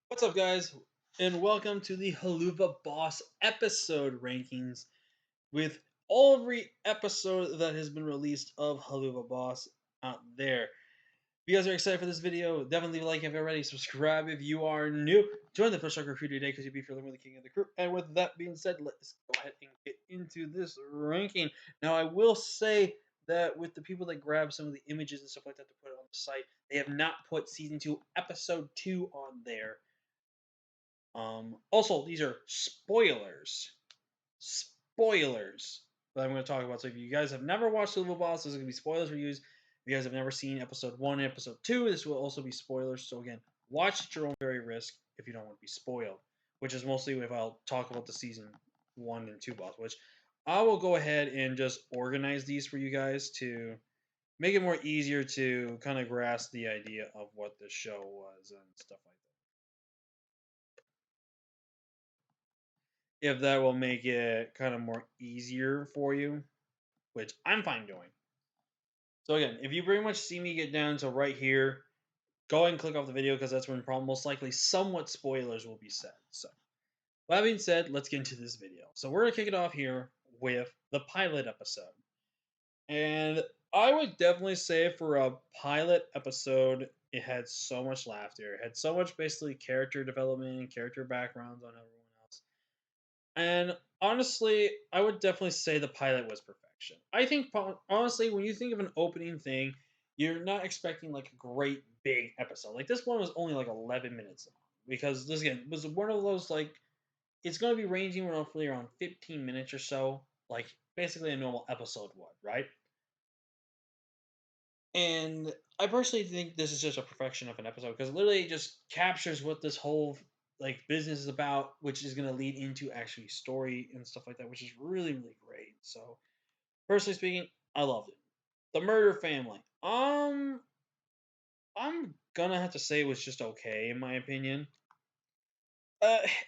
What's up, guys? And welcome to the Helluva Boss episode rankings with every episode that has been released of Helluva Boss out there. If you guys are excited for this video, definitely leave a like if you're ready. Subscribe if you are new. Join the First Striker crew today because you'll be feeling the king of the crew. And with that being said, let's go ahead and get into this ranking. Now, I will say that with the people that grab some of the images and stuff like that to put it on the site, they have not put Season 2, Episode 2 on there. Also, these are spoilers. Spoilers that I'm going to talk about. So if you guys have never watched Silver Boss, this is going to be spoilers reviews. If you guys have never seen episode 1 and episode 2, this will also be spoilers. So again, watch at your own very risk if you don't want to be spoiled, which is mostly if I'll talk about the season 1 and 2 boss, which I will go ahead and just organize these for you guys to make it more easier to kind of grasp the idea of what the show was and stuff like that. If that will make it kind of more easier for you, which I'm fine doing. So again, if you pretty much see me get down to right here, go ahead and click off the video because that's when probably most likely somewhat spoilers will be said. So that being said, let's get into this video. So we're gonna kick it off here with the pilot episode. And I would definitely say for a pilot episode, it had so much laughter. It had so much basically character development and character backgrounds on everyone else. And honestly, I would definitely say the pilot was perfection. I think honestly, when you think of an opening thing, you're not expecting like a great big episode. Like this one was only like 11 minutes long because this again was one of those like it's going to be ranging roughly around 15 minutes or so, like basically a normal episode would, right? And I personally think this is just a perfection of an episode because literally it just captures what this whole like business is about, which is going to lead into actually story and stuff like that, which is really really great. So personally speaking, I loved it. The Murder Family. I'm gonna have to say it was just okay in my opinion.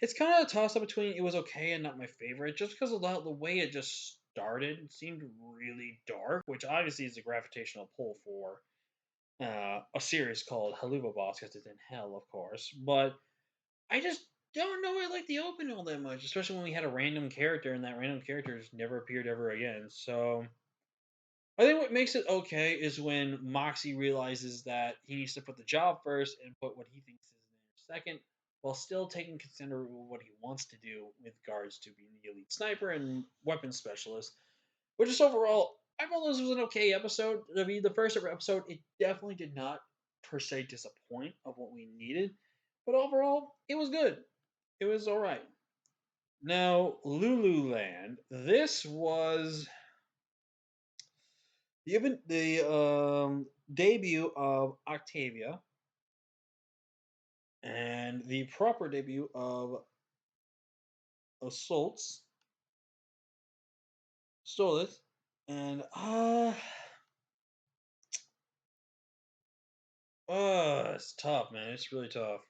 It's kind of a toss up between it was okay and not my favorite, just because of the way it just started. It seemed really dark, which obviously is a gravitational pull for a series called Helluva Boss because it's in hell, of course. But I just don't know. I like the opening all that much, especially when we had a random character and that random character has never appeared ever again. So I think what makes it okay is when Moxie realizes that he needs to put the job first and put what he thinks is in there second, while still taking consideration of what he wants to do with regards to being the elite sniper and weapons specialist. But just overall, I thought this was an okay episode. I mean, the first episode, it definitely did not per se disappoint of what we needed, but overall, it was good. It was all right. Now, Lululand. This was the debut of Octavia and the proper debut of Assaults Stolas, and it's tough, man. It's really tough.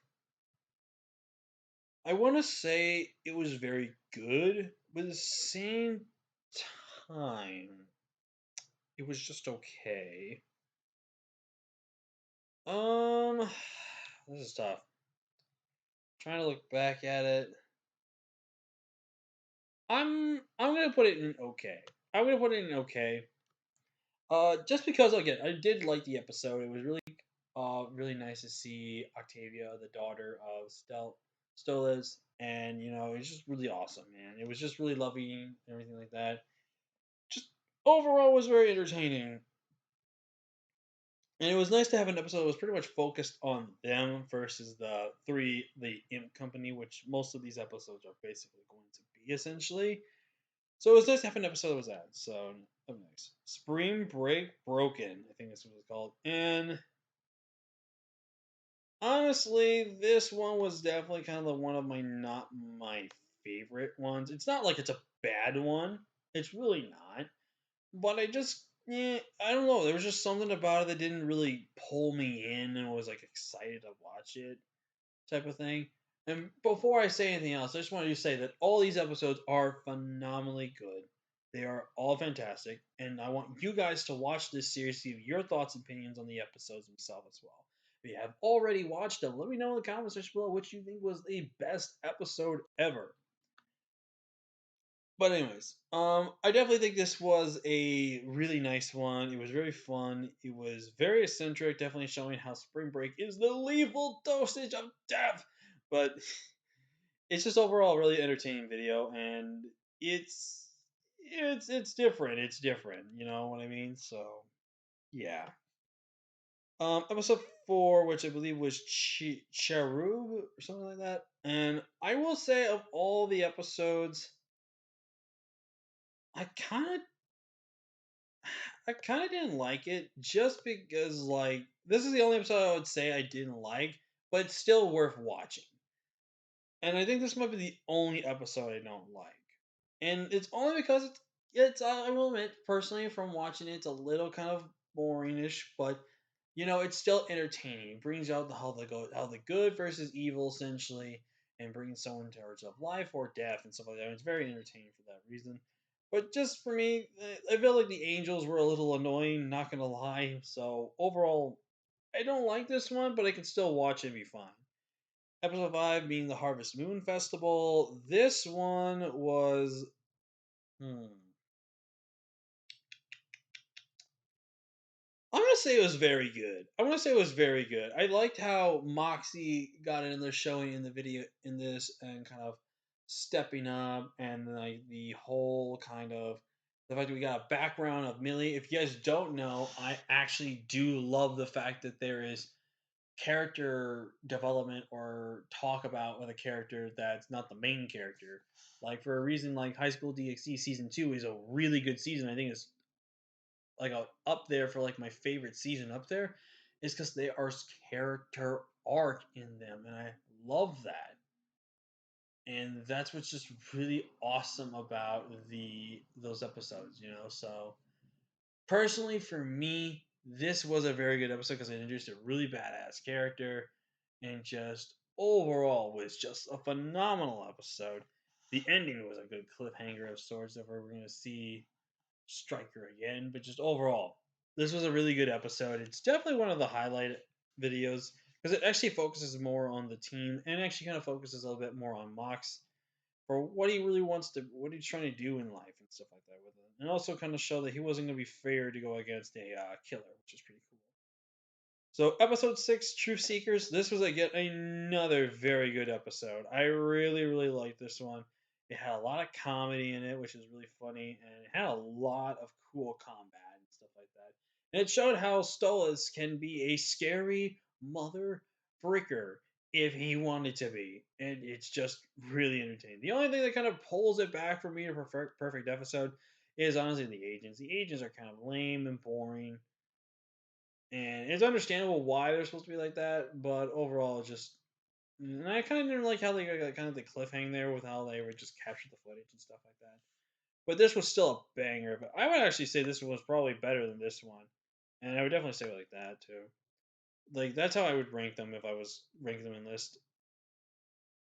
I want to say it was very good, but at the same time, it was just okay. Um, this is tough. Trying to look back at it, I'm gonna put it in okay. I'm gonna put it in okay. Just because again, I did like the episode. It was really nice to see Octavia, the daughter of Stolas, and it's just really awesome, man. It was just really loving and everything like that. Just overall was very entertaining. And it was nice to have an episode that was pretty much focused on them versus the Imp Company, which most of these episodes are basically going to be essentially. So it was nice to have an episode that was that. So up next, Spring Break Broken, I think that's what it's called. And honestly, this one was definitely kind of one of my not my favorite ones. It's not like it's a bad one. It's really not. But I don't know. There was just something about it that didn't really pull me in and was like excited to watch it type of thing. And before I say anything else, I just wanted to say that all these episodes are phenomenally good. They are all fantastic, and I want you guys to watch this series, see your thoughts and opinions on the episodes themselves as well. If you have already watched them, let me know in the comment section below what you think was the best episode ever. But anyways, I definitely think this was a really nice one. It was very fun. It was very eccentric, definitely showing how Spring Break is the lethal dosage of death. But it's just overall a really entertaining video, and it's it's different. It's different. You know what I mean? So yeah. Episode 4, which I believe was Cherub or something like that. And I will say, of all the episodes, I kind of I kind of didn't like it just because, like, this is the only episode I would say I didn't like, but it's still worth watching. And I think this might be the only episode I don't like. And it's only because it's I will admit, personally, from watching it, it's a little kind of boringish, but it's still entertaining. It brings out how the good versus evil essentially, and brings someone towards of life or death and stuff like that. And it's very entertaining for that reason. But just for me, I feel like the angels were a little annoying, not gonna lie. So overall, I don't like this one, but I can still watch it and be fine. Episode 5 being the Harvest Moon Festival. This one was. Hmm, I'm gonna say it was very good. I'm gonna say it was very good. I liked how Moxie got in there showing in the video in this and kind of stepping up, and like the whole kind of the fact that we got a background of Millie. If you guys don't know, I actually do love the fact that there is character development or talk about with a character that's not the main character. Like for a reason, like High School DxD season 2 is a really good season. I think it's like up there for like my favorite season up there, is because they are character arc in them, and I love that. And that's what's just really awesome about the those episodes, So personally, for me, this was a very good episode because it introduced a really badass character, and just overall was just a phenomenal episode. The ending was a good cliffhanger of sorts that we're going to see Striker again, but just overall, this was a really good episode. It's definitely one of the highlight videos because it actually focuses more on the team and actually kind of focuses a little bit more on Mox for what he really wants to, what he's trying to do in life and stuff like that with it, and also kind of show that he wasn't going to be fair to go against a killer, which is pretty cool. So, episode 6, Truth Seekers. This was again another very good episode. I really, really liked this one. It had a lot of comedy in it, which is really funny, and it had a lot of cool combat and stuff like that. And it showed how Stolas can be a scary mother freaker if he wanted to be. And it's just really entertaining. The only thing that kind of pulls it back for me to perfect episode is honestly the agents. The agents are kind of lame and boring, and it's understandable why they're supposed to be like that, but overall, just and I kind of didn't like how they got like, kind of the cliffhang there with how they would just capture the footage and stuff like that. But this was still a banger. But I would actually say this was probably better than this one, and I would definitely say it like that too. Like that's how I would rank them if I was ranking them in list.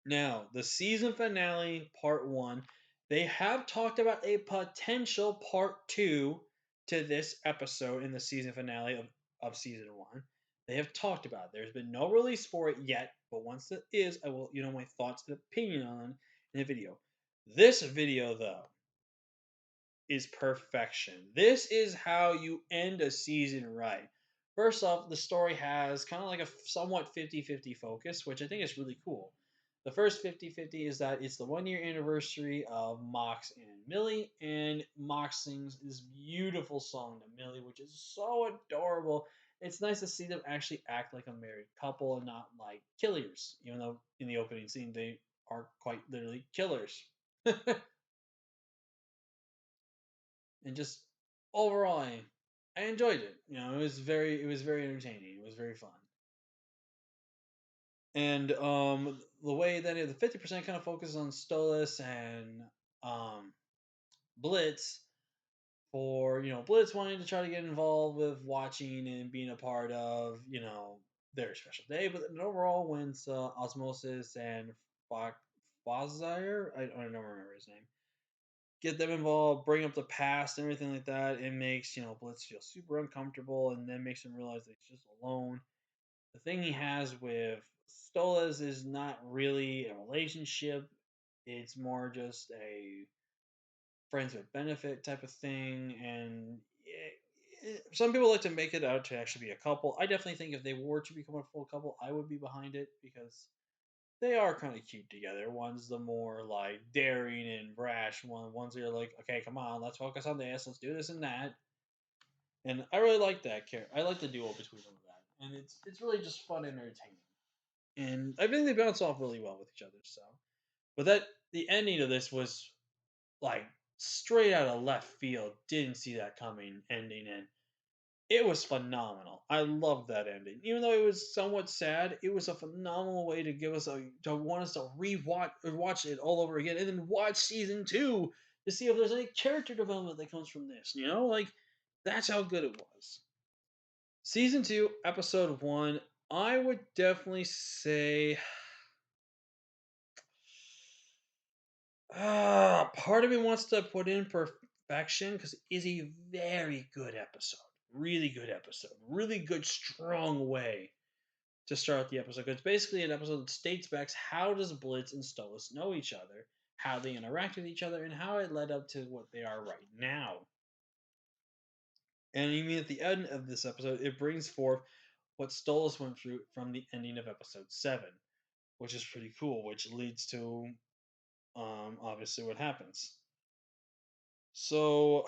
Now, the season finale, part one, they have talked about a potential part two to this episode in the season finale of season one. They have talked about it. There's been no release for it yet, but once it is, I will, my thoughts and opinion on in a video. This video, though, is perfection. This is how you end a season right. First off, the story has kind of like a somewhat 50-50 focus, which I think is really cool. The first 50-50 is that it's the 1 year anniversary of Mox and Millie, and Mox sings this beautiful song to Millie, which is so adorable. It's nice to see them actually act like a married couple and not like killers, even though in the opening scene they are quite literally killers. And just overall, I enjoyed it. It was very entertaining. It was very fun. And the way that the 50% kind of focuses on Stolas and um Blitz, for Blitz wanting to try to get involved with watching and being a part of their special day, but then overall wins Osmosis and Fazire. I don't remember his name, get them involved, bring up the past and everything like that. It makes Blitz feel super uncomfortable, and then makes him realize that he's just alone. The thing he has with Stolas is not really a relationship. It's more just a friends with benefit type of thing. And some people like to make it out to actually be a couple. I definitely think if they were to become a full couple, I would be behind it because they are kind of cute together. One's the more like daring and brash one. One's are like, okay, come on, let's focus on this. Let's do this and that. And I really like that character. I like the duo between them of that, and it's really just fun and entertaining. And I think they bounce off really well with each other. So, but that the ending of this was like straight out of left field. Didn't see that coming. Ending, and it was phenomenal. I loved that ending. Even though it was somewhat sad, it was a phenomenal way to give us to want us to rewatch or watch it all over again and then watch season 2 to see if there's any character development that comes from this. Like that's how good it was. Season 2, episode 1, I would definitely say part of me wants to put in perfection because it is a very good episode. Really good episode. Really good, strong way to start the episode. It's basically an episode that states back how does Blitz and Stolas know each other, how they interact with each other, and how it led up to what they are right now. And even at the end of this episode, it brings forth what Stolas went through from the ending of episode 7, which is pretty cool, which leads to obviously what happens. So,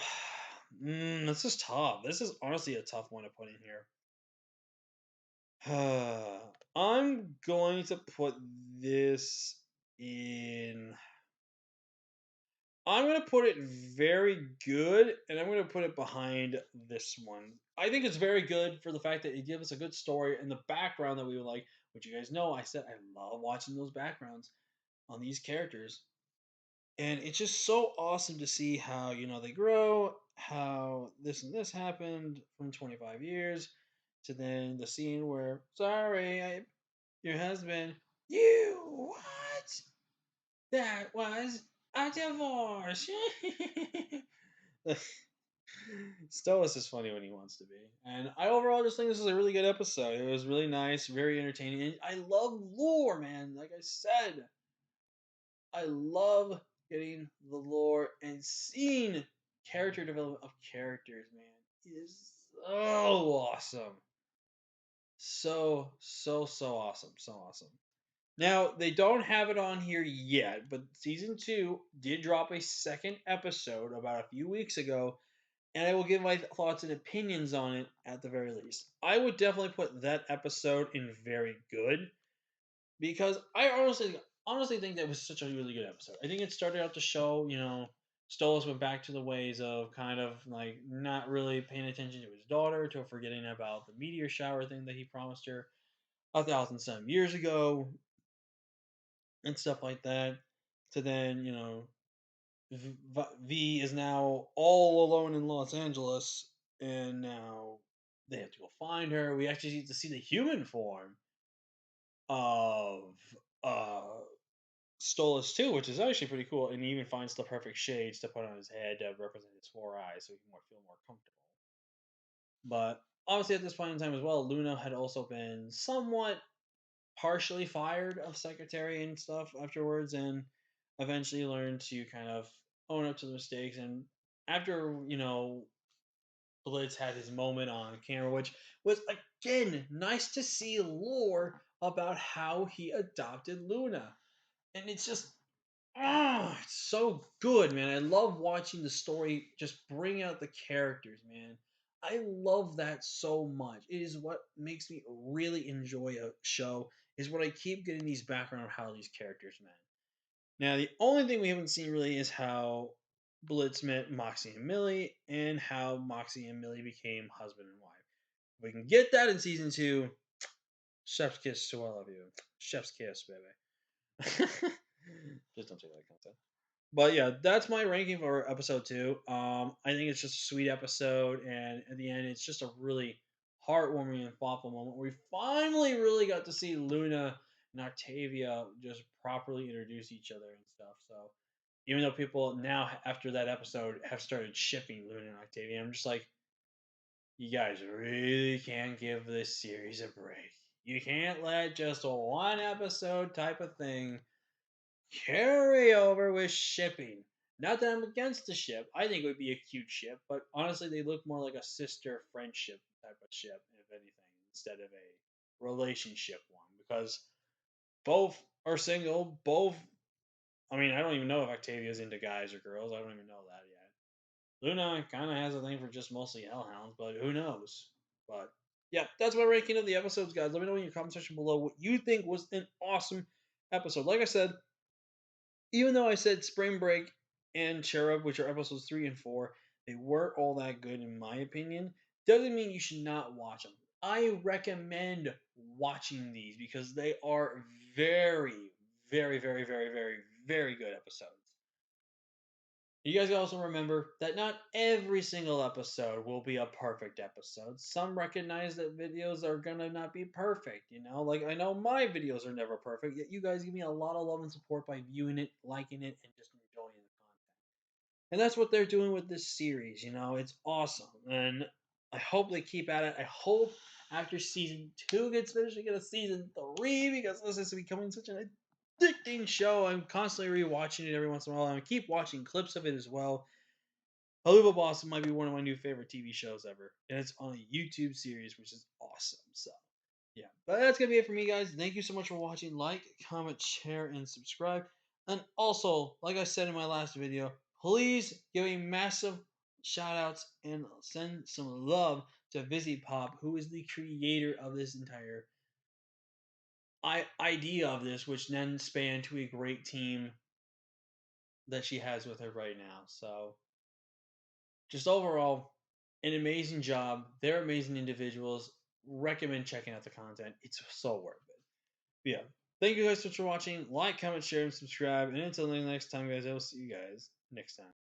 this is tough. This is honestly a tough one to put in here. I'm going to put this in. I'm going to put it very good, and I'm going to put it behind this one. I think it's very good for the fact that it gives us a good story and the background that we would like. Which you guys know, I said I love watching those backgrounds on these characters. And it's just so awesome to see how they grow, how this and this happened from 25 years to then the scene where your husband, you what, that was a divorce. Stolas is funny when he wants to be, and I overall just think this is a really good episode. It was really nice, very entertaining, and I love lore, man. Like I said, I love getting the lore and seeing character development of characters, man. It is so awesome. So awesome. So awesome. Now, they don't have it on here yet, but season 2 did drop a second episode about a few weeks ago, and I will give my thoughts and opinions on it at the very least. I would definitely put that episode in very good because I honestly think that was such a really good episode. I think it started out the show, Stolas went back to the ways of kind of like not really paying attention to his daughter, to forgetting about the meteor shower thing that he promised her 1,000 some years ago, and stuff like that. To then, V is now all alone in Los Angeles, and now they have to go find her. We actually get to see the human form of uh Stolas too, which is actually pretty cool, and he even finds the perfect shades to put on his head to represent his 4 eyes, so he can feel more comfortable. But obviously, at this point in time as well, Luna had also been somewhat partially fired of secretary and stuff afterwards, and eventually learned to kind of own up to the mistakes. And after Blitz had his moment on camera, which was again nice to see lore about how he adopted Luna, and it's just it's so good, man. I love watching the story just bring out the characters, man. I love that so much. It is what makes me really enjoy a show, is when I keep getting these background of how these characters met. Now, the only thing we haven't seen really is how Blitz met Moxie and Millie, and how Moxie and Millie became husband and wife. If we can get that in season 2, chef's kiss to all of you. Chef's kiss, baby. Just don't say that concept. But yeah, that's my ranking for episode 2. I think it's just a sweet episode, and at the end, it's just a really heartwarming and thoughtful moment where we finally really got to see Luna and Octavia just properly introduce each other and stuff. So even though people now after that episode have started shipping Luna and Octavia, I'm just like, you guys really can't give this series a break. You can't let just a one episode type of thing carry over with shipping. Not that I'm against the ship. I think it would be a cute ship, but honestly, they look more like a sister friendship type of ship, if anything, instead of a relationship one. Because both are single, both. I mean, I don't even know if Octavia's into guys or girls. I don't even know that yet. Luna kind of has a thing for just mostly hellhounds, but who knows? But yeah, that's my ranking of the episodes, guys. Let me know in your comment section below what you think was an awesome episode. Like I said, even though I said Spring Break and Cherub, which are episodes 3 and 4, they weren't all that good in my opinion, doesn't mean you should not watch them. I recommend watching these because they are very, very, very, very, very, very good episodes. You guys also remember that not every single episode will be a perfect episode. Some recognize that videos are gonna not be perfect, you know? Like, I know my videos are never perfect, yet you guys give me a lot of love and support by viewing it, liking it, and just enjoying the content. And that's what they're doing with this series, you know? It's awesome. And I hope they keep at it. I hope after season 2 gets finished, we get a season 3 because this is becoming such an addicting show. I'm constantly rewatching it every once in a while. And I keep watching clips of it as well. Helluva Boss might be one of my new favorite TV shows ever, and it's on a YouTube series, which is awesome. So, yeah, but that's gonna be it for me, guys. Thank you so much for watching. Like, comment, share, and subscribe. And also, like I said in my last video, please give a massive shout outs and send some love to Vizzy Pop, who is the creator of this entire idea of this, which then spanned to a great team that she has with her right now. So, just overall, an amazing job. They're amazing individuals. Recommend checking out the content. It's so worth it. But yeah. Thank you guys so much for watching. Like, comment, share, and subscribe. And until the next time, guys, I will see you guys next time.